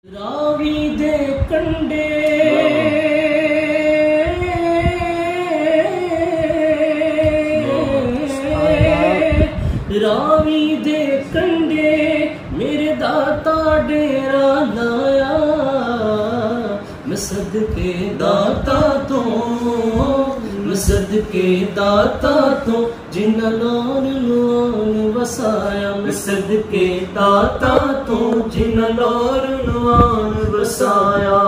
रावी दे कंडे रावी दे कंडे मेरे दाता डेरा लाया, मैं सदके दाता तो, मैं सदके दाता तो जिन लोन लोन वसाया, मैं सदके दाता तो जिन लोन लोन वसाया।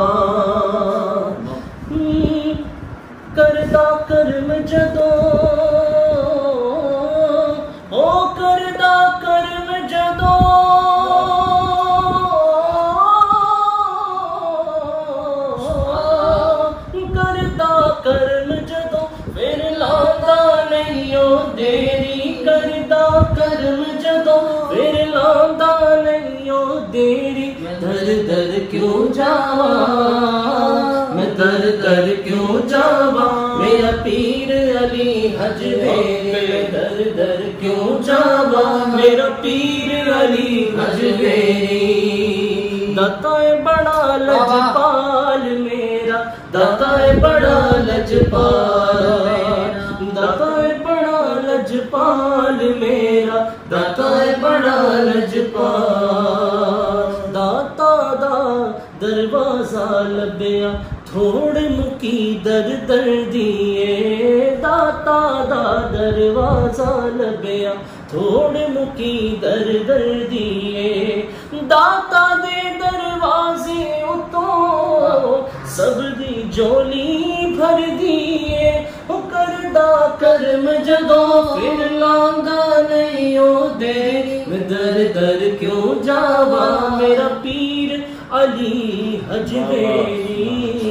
करदा कर्म जदों ओ करदा कर्म जदों करदा कर्म जदों फिर लांदा नहीं ओ देरी, करदा कर्म जदों फिर लांदा नहीं ओ देरी। दर दर क्यों जावा मैं दर दर क्यों जावा, मेरा पीर अली हजवेरी। दर दर क्यों जावा मेरा पीर अली हजवेरी। दाता है बड़ा लजपाल मेरा, दाता है बड़ा लजपाल, दाता है बड़ा लजपाल मेरा, दाता है बड़ा लजपाल। दाता दा दरवाजा लभया थोड़े मुकी दर दर दिए, दाता दा दरवाजा लभया थोड़े मुकी दर दर दिए। दाता दे दरवाजे उतों सब दी जोली भर दिए, करदा कर्म जदों फिर लांदा नहीं ओ देरी। मैं दर दर क्यों जावा मेरा पीर अली हजवेरी।